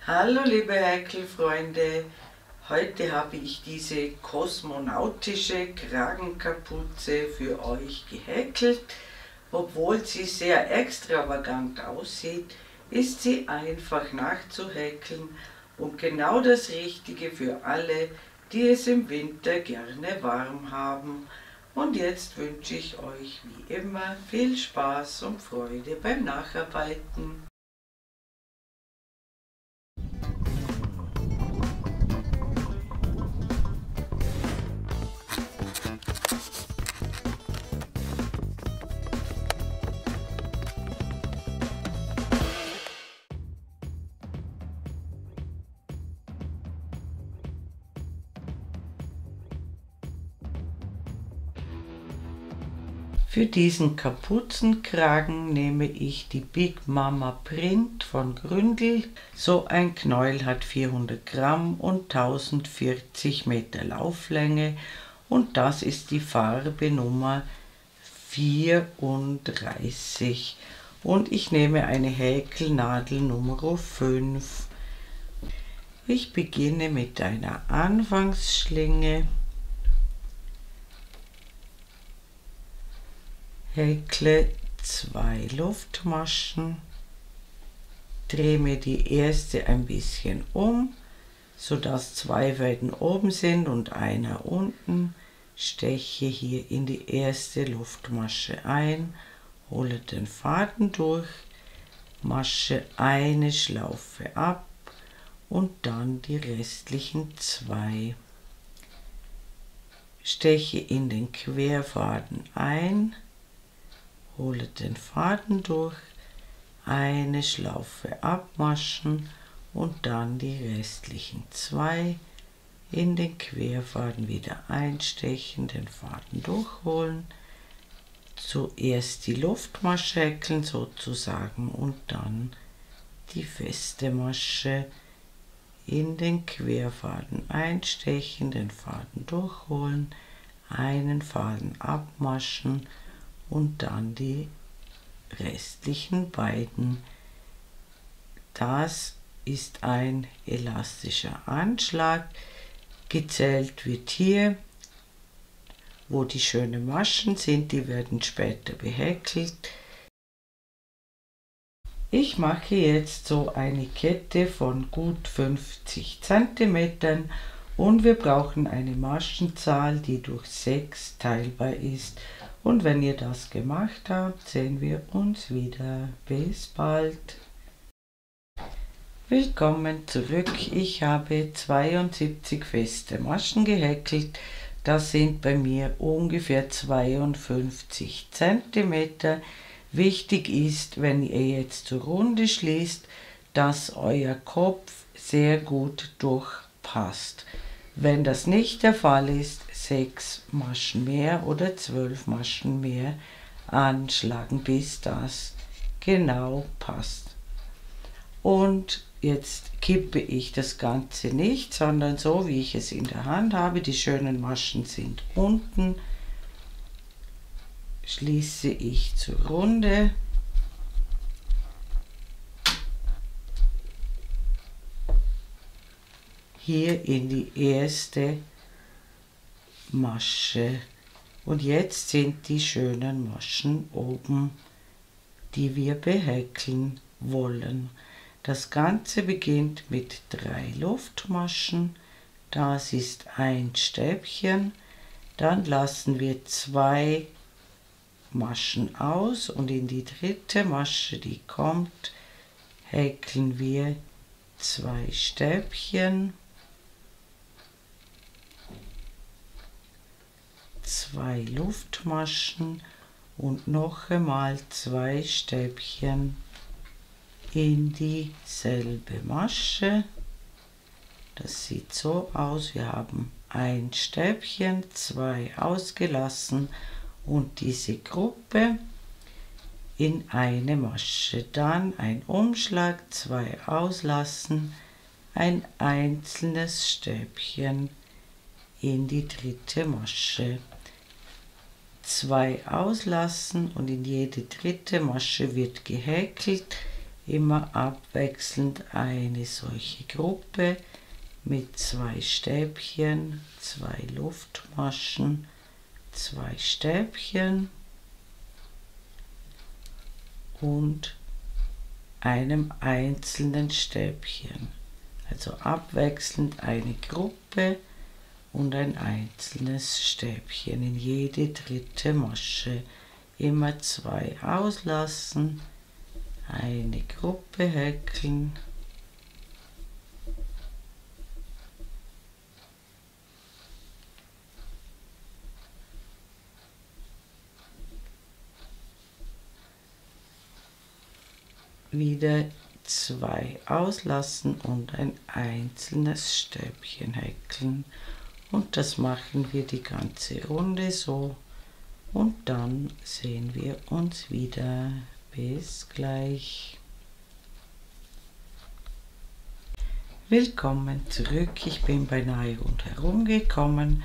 Hallo liebe Häkelfreunde, heute habe ich diese kosmonautische Kragenkapuze für euch gehäkelt. Obwohl sie sehr extravagant aussieht, ist sie einfach nachzuhäkeln und genau das Richtige für alle, die es im Winter gerne warm haben. Und jetzt wünsche ich euch wie immer viel Spaß und Freude beim Nacharbeiten. Für diesen Kapuzenkragen nehme ich die Big Mama Print von Gründel. So ein Knäuel hat 400 Gramm und 1040 Meter Lauflänge und das ist die Farbe Nummer 34. Und ich nehme eine Häkelnadel Nummer 5. Ich beginne mit einer Anfangsschlinge. Häkle 2 Luftmaschen, drehe mir die erste ein bisschen um, sodass 2 Fäden oben sind und einer unten, steche hier in die erste Luftmasche ein, hole den Faden durch, masche eine Schlaufe ab und dann die restlichen 2. Steche in den Querfaden ein, hole den Faden durch, eine Schlaufe abmaschen und dann die restlichen 2 in den Querfaden wieder einstechen, den Faden durchholen, zuerst die Luftmasche häkeln sozusagen und dann die feste Masche in den Querfaden einstechen, den Faden durchholen, einen Faden abmaschen und dann die restlichen beiden. Das ist ein elastischer Anschlag. Gezählt wird hier, wo die schönen Maschen sind, die werden später behäkelt. Ich mache jetzt so eine Kette von gut 50 cm und wir brauchen eine Maschenzahl, die durch 6 teilbar ist. Und wenn ihr das gemacht habt, sehen wir uns wieder. Bis bald. Willkommen zurück. Ich habe 72 feste Maschen gehäkelt. Das sind bei mir ungefähr 52 cm. Wichtig ist, wenn ihr jetzt zur Runde schließt, dass euer Kopf sehr gut durchpasst. Wenn das nicht der Fall ist, 6 Maschen mehr oder 12 Maschen mehr anschlagen, bis das genau passt. Und jetzt kippe ich das Ganze nicht, sondern so wie ich es in der Hand habe. Die schönen Maschen sind unten. Schließe ich zur Runde. Hier in die erste Masche und jetzt sind die schönen Maschen oben, die wir behäkeln wollen. Das Ganze beginnt mit 3 Luftmaschen, das ist ein Stäbchen, dann lassen wir 2 Maschen aus und in die dritte Masche, die kommt, häkeln wir 2 Stäbchen, 2 Luftmaschen und noch einmal 2 Stäbchen in dieselbe Masche. Das sieht so aus, wir haben ein Stäbchen, 2 ausgelassen und diese Gruppe in eine Masche. Dann ein Umschlag, 2 auslassen, ein einzelnes Stäbchen in die dritte Masche. 2 auslassen und in jede dritte Masche wird gehäkelt. immer abwechselnd eine solche Gruppe mit 2 Stäbchen, 2 Luftmaschen, 2 Stäbchen und einem einzelnen Stäbchen. Also abwechselnd eine Gruppe und ein einzelnes Stäbchen in jede dritte Masche. Immer 2 auslassen, eine Gruppe häkeln, wieder 2 auslassen und ein einzelnes Stäbchen häkeln. Und das machen wir die ganze Runde so. Und dann sehen wir uns wieder. Bis gleich. Willkommen zurück. Ich bin beinahe rundherum gekommen.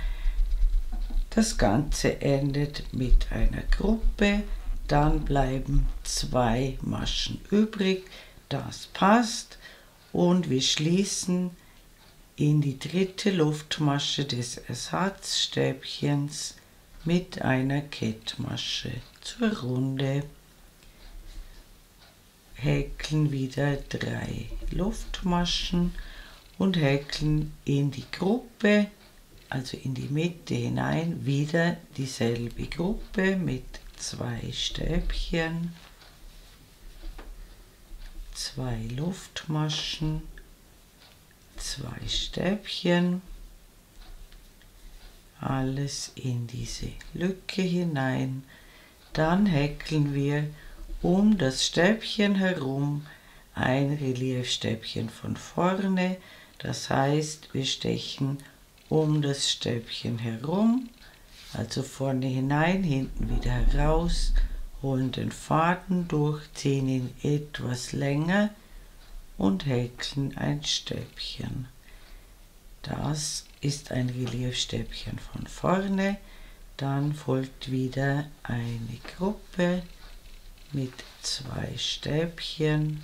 Das Ganze endet mit einer Gruppe. Dann bleiben 2 Maschen übrig. Das passt. Und wir schließen in die dritte Luftmasche des Ersatzstäbchens mit einer Kettmasche zur Runde. Häkeln wieder 3 Luftmaschen und häkeln in die Gruppe, also in die Mitte hinein, wieder dieselbe Gruppe mit 2 Stäbchen, 2 Luftmaschen, 2 Stäbchen, alles in diese Lücke hinein. Dann häkeln wir um das Stäbchen herum ein Reliefstäbchen von vorne. Das heißt, wir stechen um das Stäbchen herum, also vorne hinein, hinten wieder heraus, holen den Faden durch, ziehen ihn etwas länger und häkeln ein Stäbchen. Das ist ein Reliefstäbchen von vorne. Dann folgt wieder eine Gruppe mit 2 Stäbchen,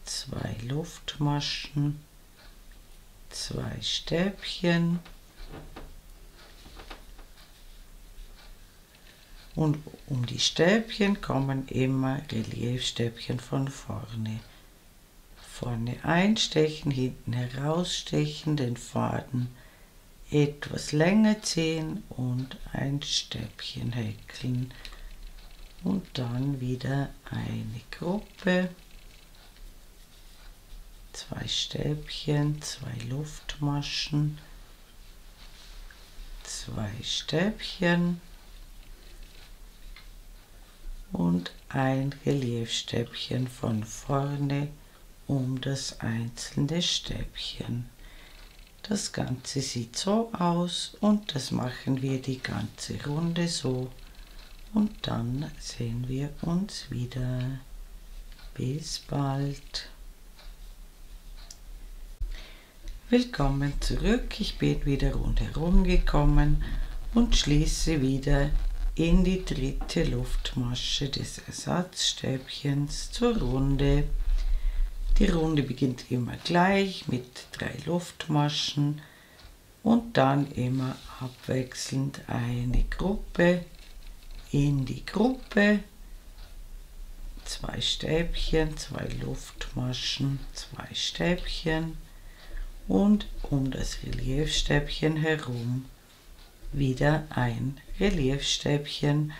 2 Luftmaschen, 2 Stäbchen und um die Stäbchen kommen immer Reliefstäbchen von vorne. Vorne einstechen, hinten herausstechen, den Faden etwas länger ziehen und ein Stäbchen häkeln. Und dann wieder eine Gruppe, 2 Stäbchen, 2 Luftmaschen, 2 Stäbchen und ein Reliefstäbchen von vorne um das einzelne Stäbchen. Das Ganze sieht so aus und das machen wir die ganze Runde so. Und dann sehen wir uns wieder. Bis bald. Willkommen zurück. Ich bin wieder rundherum gekommen und schließe wieder in die dritte Luftmasche des Ersatzstäbchens zur Runde. Die Runde beginnt immer gleich mit 3 Luftmaschen und dann immer abwechselnd eine Gruppe in die Gruppe, 2 Stäbchen, 2 Luftmaschen, 2 Stäbchen und um das Reliefstäbchen herum wieder ein Reliefstäbchen.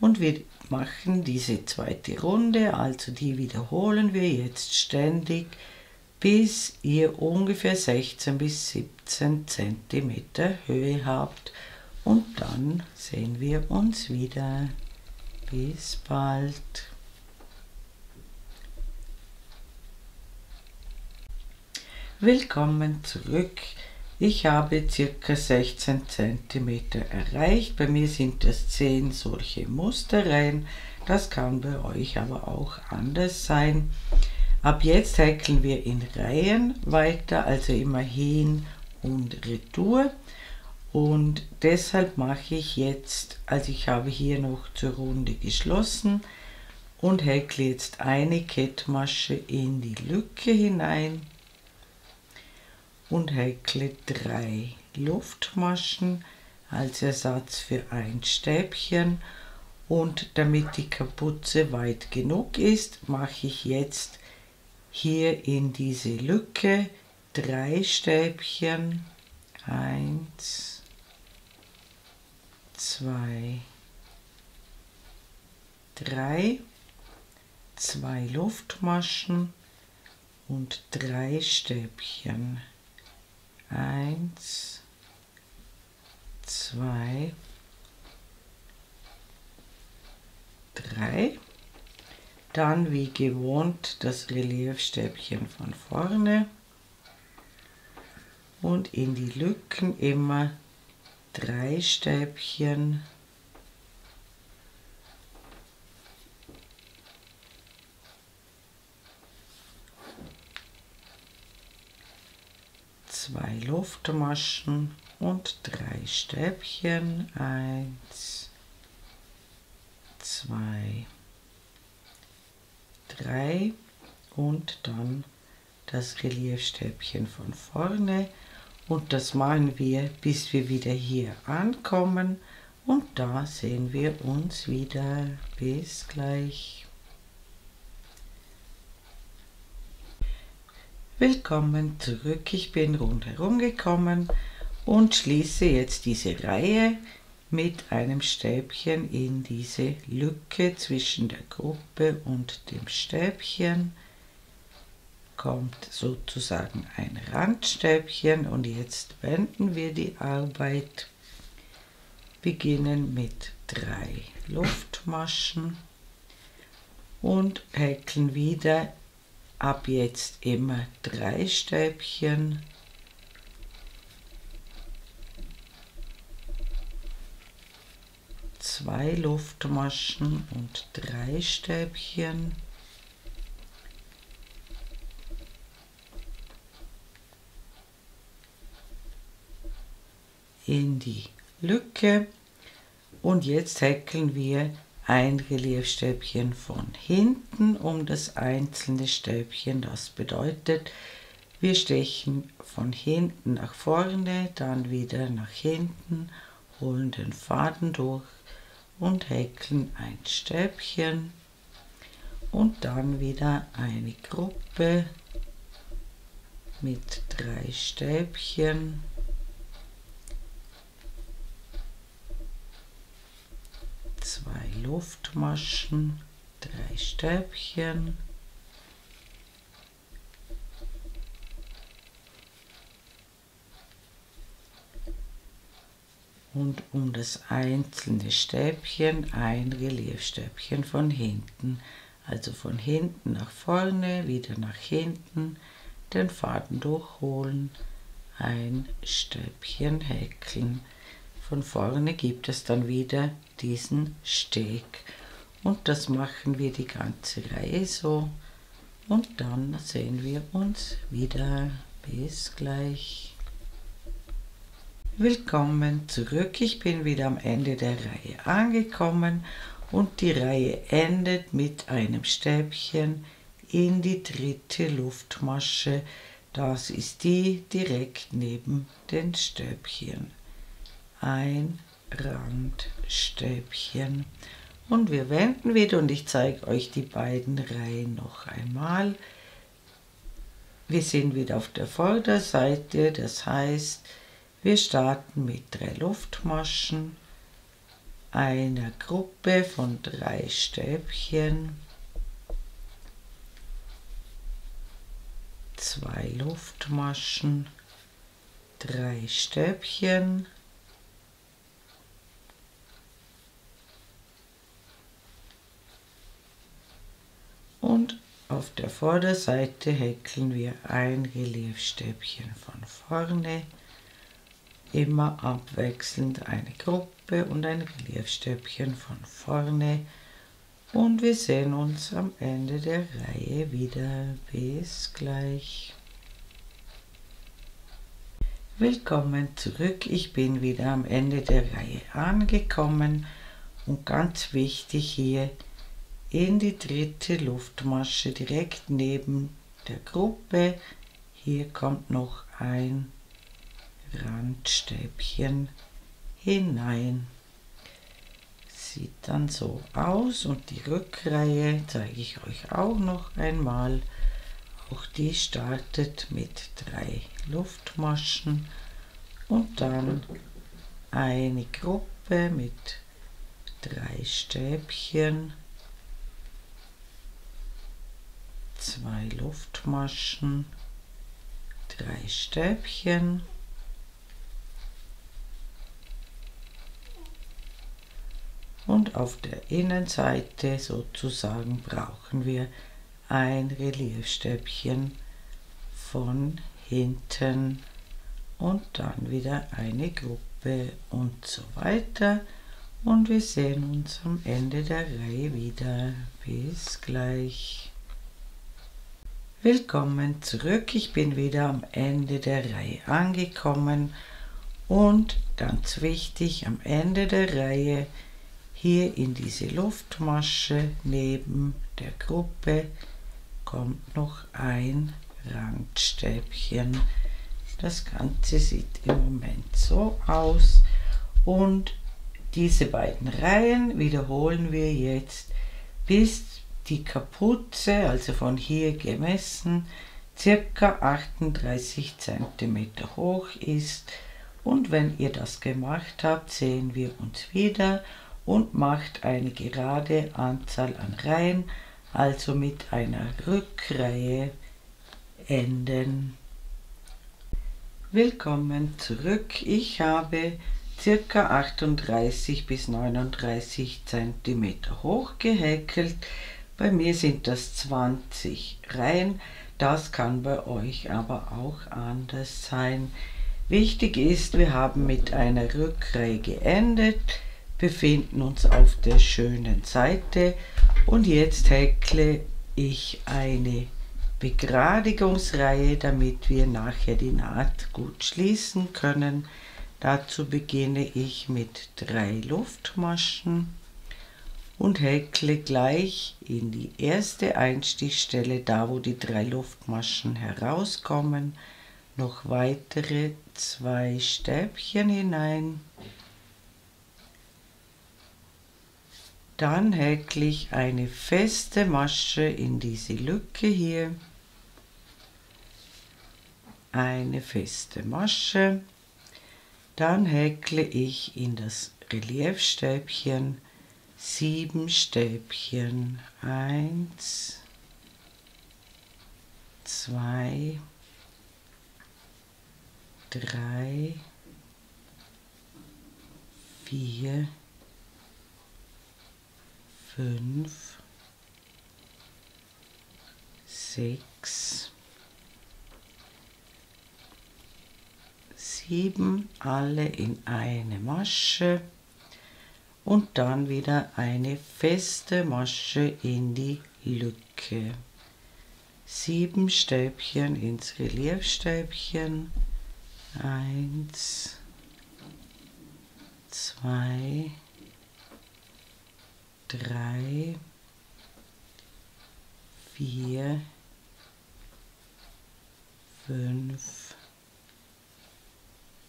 Und wir machen diese zweite Runde, also die wiederholen wir jetzt ständig, bis ihr ungefähr 16 bis 17 cm Höhe habt. Und dann sehen wir uns wieder. Bis bald. Willkommen zurück. Ich habe ca. 16 cm erreicht. Bei mir sind das 10 solche Musterreihen. Das kann bei euch aber auch anders sein. Ab jetzt häkeln wir in Reihen weiter, also immer hin und retour. Und deshalb mache ich jetzt, also ich habe hier noch zur Runde geschlossen und häkle jetzt eine Kettmasche in die Lücke hinein und häkle 3 Luftmaschen als Ersatz für ein Stäbchen. Und damit die Kapuze weit genug ist, mache ich jetzt hier in diese Lücke 3 Stäbchen. 1, 2, 3, 2 Luftmaschen und 3 Stäbchen. 1, 2, 3. Dann wie gewohnt das Reliefstäbchen von vorne und in die Lücken immer 3 Stäbchen. Zwei Luftmaschen und 3 Stäbchen. 1, 2, 3 und dann das Reliefstäbchen von vorne. Und das machen wir, bis wir wieder hier ankommen. Und da sehen wir uns wieder. Bis gleich. Willkommen zurück. Ich bin rundherum gekommen und schließe jetzt diese Reihe mit einem Stäbchen in diese Lücke zwischen der Gruppe und dem Stäbchen. Kommt sozusagen ein Randstäbchen und jetzt wenden wir die Arbeit. Beginnen mit 3 Luftmaschen und häkeln wieder ab jetzt immer 3 Stäbchen. Zwei Luftmaschen und 3 Stäbchen. In die Lücke und jetzt häkeln wir ein Reliefstäbchen von hinten um das einzelne Stäbchen. Das bedeutet, wir stechen von hinten nach vorne, dann wieder nach hinten, holen den Faden durch und häkeln ein Stäbchen und dann wieder eine Gruppe mit 3 Stäbchen. Zwei Luftmaschen, 3 Stäbchen. Und um das einzelne Stäbchen ein Reliefstäbchen von hinten. Also von hinten nach vorne, wieder nach hinten, den Faden durchholen, ein Stäbchen häkeln. Von vorne gibt es dann wieder diesen Steg und das machen wir die ganze Reihe so und dann sehen wir uns wieder. Bis gleich. Willkommen zurück. Ich bin wieder am Ende der Reihe angekommen und die Reihe endet mit einem Stäbchen in die 3. Luftmasche. Das ist die direkt neben den Stäbchen. Ein Randstäbchen und wir wenden wieder und ich zeige euch die beiden Reihen noch einmal. Wir sind wieder auf der Vorderseite, das heißt, wir starten mit 3 Luftmaschen, einer Gruppe von 3 Stäbchen, 2 Luftmaschen, 3 Stäbchen. Und auf der Vorderseite häkeln wir ein Reliefstäbchen von vorne, immer abwechselnd eine Gruppe und ein Reliefstäbchen von vorne. Und wir sehen uns am Ende der Reihe wieder. Bis gleich. Willkommen zurück. Ich bin wieder am Ende der Reihe angekommen und ganz wichtig hier, in die dritte Luftmasche direkt neben der Gruppe. Hier kommt noch ein Randstäbchen hinein. Sieht dann so aus, und die Rückreihe zeige ich euch auch noch einmal. Auch die startet mit 3 Luftmaschen und dann eine Gruppe mit 3 Stäbchen, 2 Luftmaschen, 3 Stäbchen und auf der Innenseite sozusagen brauchen wir ein Reliefstäbchen von hinten und dann wieder eine Gruppe und so weiter. Und wir sehen uns am Ende der Reihe wieder. Bis gleich. Willkommen zurück. Ich bin wieder am Ende der Reihe angekommen und ganz wichtig, am Ende der Reihe hier in diese Luftmasche neben der Gruppe kommt noch ein Randstäbchen. Das Ganze sieht im Moment so aus, und diese beiden Reihen wiederholen wir jetzt, bis die Kapuze, also von hier gemessen, circa 38 cm hoch ist. Und wenn ihr das gemacht habt, sehen wir uns wieder und macht eine gerade Anzahl an Reihen, also mit einer Rückreihe enden. Willkommen zurück. Ich habe ca. 38 bis 39 cm hoch gehäkelt. Bei mir sind das 20 Reihen. Das kann bei euch aber auch anders sein. Wichtig ist, wir haben mit einer Rückreihe geendet, befinden uns auf der schönen Seite und jetzt häkle ich eine Begradigungsreihe, damit wir nachher die Naht gut schließen können. Dazu beginne ich mit 3 Luftmaschen und häkle gleich in die erste Einstichstelle, da wo die 3 Luftmaschen herauskommen, noch weitere 2 Stäbchen hinein. Dann häkle ich eine feste Masche in diese Lücke hier, eine feste Masche, dann häkle ich in das Reliefstäbchen 7 Stäbchen, 1, 2, 3, 4, 5, 6, 7, alle in eine Masche und dann wieder eine feste Masche in die Lücke. 7 Stäbchen ins Reliefstäbchen, 1, 2, 3, 4, 5,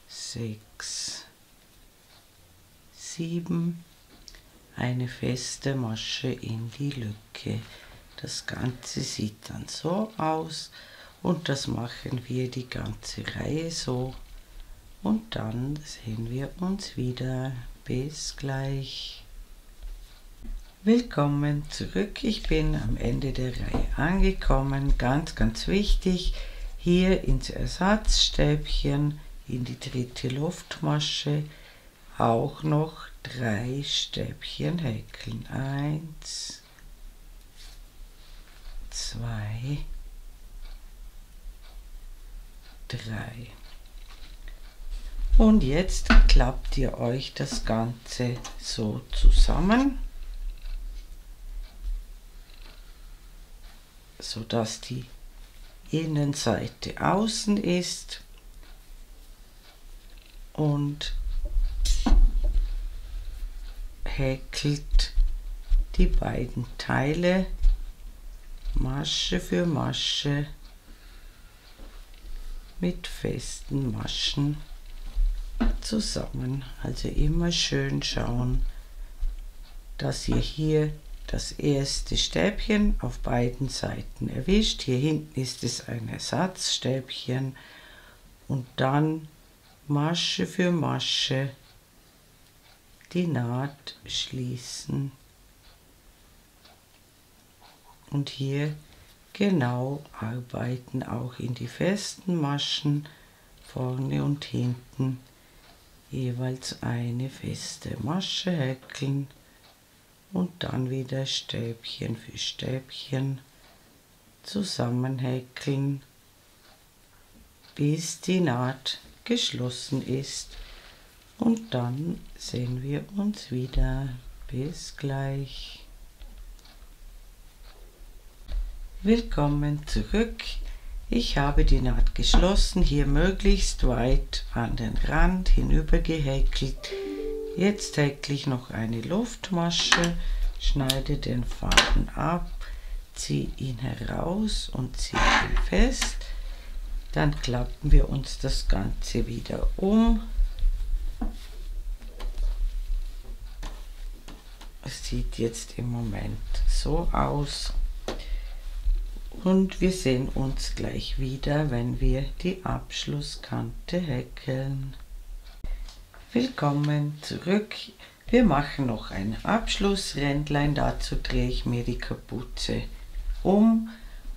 6, 7, eine feste Masche in die Lücke. Das Ganze sieht dann so aus und das machen wir die ganze Reihe so und dann sehen wir uns wieder. Bis gleich. Willkommen zurück. Ich bin am Ende der Reihe angekommen. Ganz wichtig, hier ins Ersatzstäbchen in die dritte Luftmasche auch noch 3 Stäbchen häkeln. 1, 2, 3. Und jetzt klappt ihr euch das Ganze so zusammen, so dass die Innenseite außen ist und häkelt die beiden Teile Masche für Masche mit festen Maschen zusammen. Also immer schön schauen, dass ihr hier das erste Stäbchen auf beiden Seiten erwischt. Hier hinten ist es ein Ersatzstäbchen und dann Masche für Masche die Naht schließen und hier genau arbeiten, auch in die festen Maschen vorne und hinten jeweils eine feste Masche häkeln und dann wieder Stäbchen für Stäbchen zusammenhäkeln, bis die Naht geschlossen ist. Und dann sehen wir uns wieder. Bis gleich. Willkommen zurück. Ich habe die Naht geschlossen, hier möglichst weit an den Rand hinüber gehäkelt. Jetzt häkle ich noch eine Luftmasche, schneide den Faden ab, ziehe ihn heraus und ziehe ihn fest. Dann klappen wir uns das Ganze wieder um. Es sieht jetzt im Moment so aus. Und wir sehen uns gleich wieder, wenn wir die Abschlusskante häkeln. Willkommen zurück. Wir machen noch ein Abschlussrändlein. Dazu drehe ich mir die Kapuze um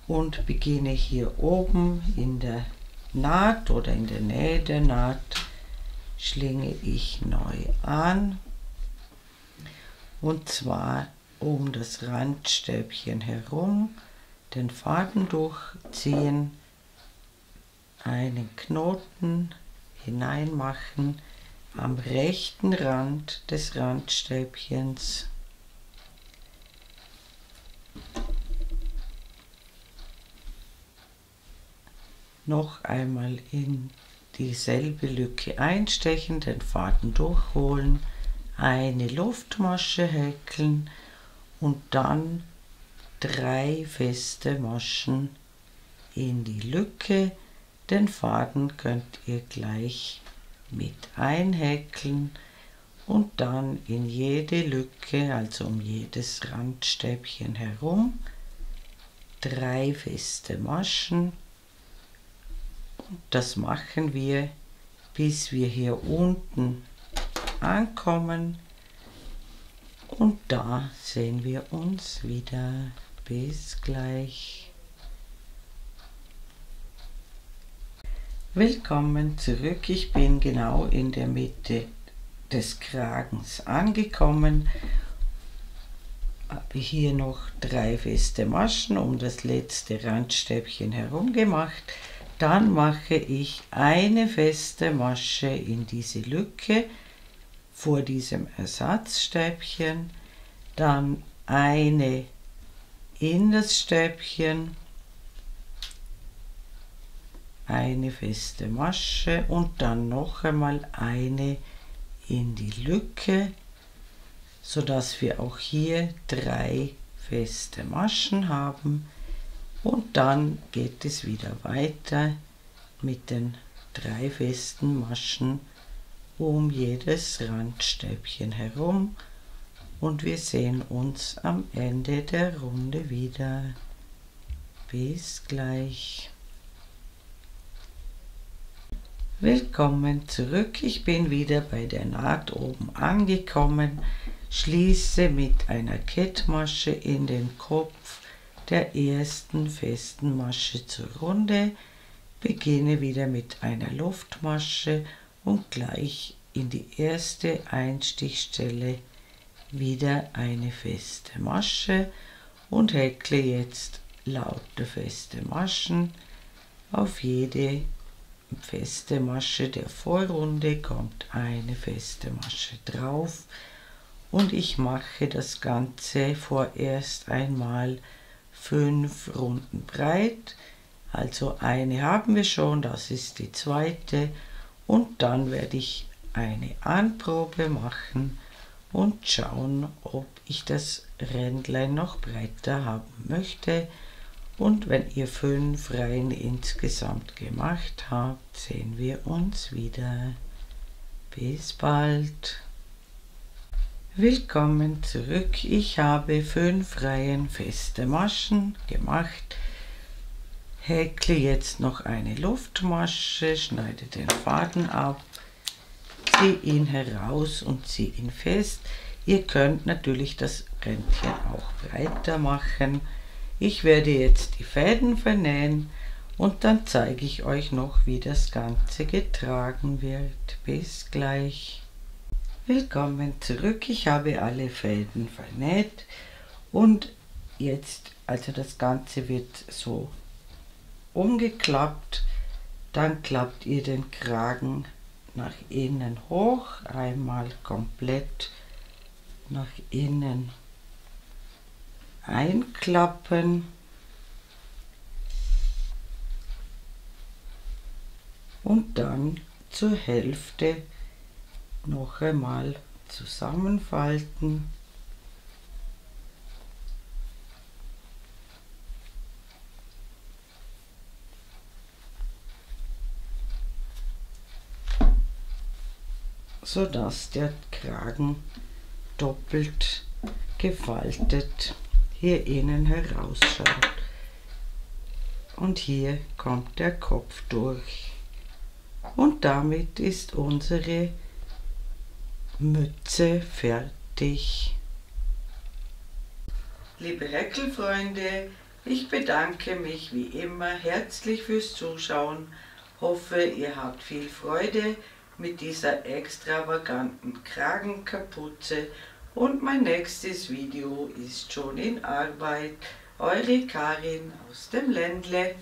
und beginne hier oben in der Naht oder in der Nähe der Naht, schlinge ich neu an. Und zwar um das Randstäbchen herum den Faden durchziehen, einen Knoten hineinmachen am rechten Rand des Randstäbchens. Noch einmal in dieselbe Lücke einstechen, den Faden durchholen, eine Luftmasche häkeln und dann 3 feste Maschen in die Lücke. Den Faden könnt ihr gleich mit einhäkeln und dann in jede Lücke, also um jedes Randstäbchen herum, 3 feste Maschen. Das machen wir, bis wir hier unten ankommen und da sehen wir uns wieder. Bis gleich. Willkommen zurück. Ich bin genau in der Mitte des Kragens angekommen. Habe hier noch 3 feste Maschen um das letzte Randstäbchen herum gemacht. Dann mache ich eine feste Masche in diese Lücke vor diesem Ersatzstäbchen, dann eine in das Stäbchen, eine feste Masche und dann noch einmal eine in die Lücke, so dass wir auch hier 3 feste Maschen haben. Und dann geht es wieder weiter mit den 3 festen Maschen um jedes Randstäbchen herum. Und wir sehen uns am Ende der Runde wieder. Bis gleich. Willkommen zurück. Ich bin wieder bei der Naht oben angekommen. Schließe mit einer Kettmasche in den Kopf der ersten festen Masche zur Runde. Beginne wieder mit einer Luftmasche und gleich in die erste Einstichstelle wieder eine feste Masche und häkle jetzt lauter feste Maschen. Auf jede feste Masche der Vorrunde kommt eine feste Masche drauf und ich mache das Ganze vorerst einmal 5 Runden breit. Also eine haben wir schon, das ist die zweite, und dann werde ich eine Anprobe machen und schauen, ob ich das Rändlein noch breiter haben möchte. Und wenn ihr 5 Reihen insgesamt gemacht habt, sehen wir uns wieder. Bis bald. Willkommen zurück. Ich habe 5 Reihen feste Maschen gemacht. Häkle jetzt noch eine Luftmasche, schneide den Faden ab, ziehe ihn heraus und ziehe ihn fest. Ihr könnt natürlich das Rändchen auch breiter machen. Ich werde jetzt die Fäden vernähen und dann zeige ich euch noch, wie das Ganze getragen wird. Bis gleich. Willkommen zurück. Ich habe alle Fäden vernäht und jetzt, also das Ganze wird so umgeklappt, dann klappt ihr den Kragen nach innen hoch, einmal komplett nach innen einklappen und dann zur Hälfte noch einmal zusammenfalten. So dass der Kragen doppelt gefaltet hier innen herausschaut. Und hier kommt der Kopf durch. Und damit ist unsere Mütze fertig. Liebe Häkelfreunde, ich bedanke mich wie immer herzlich fürs Zuschauen. Hoffe, ihr habt viel Freude mit dieser extravaganten Kragenkapuze und mein nächstes Video ist schon in Arbeit. Eure Karin aus dem Ländle.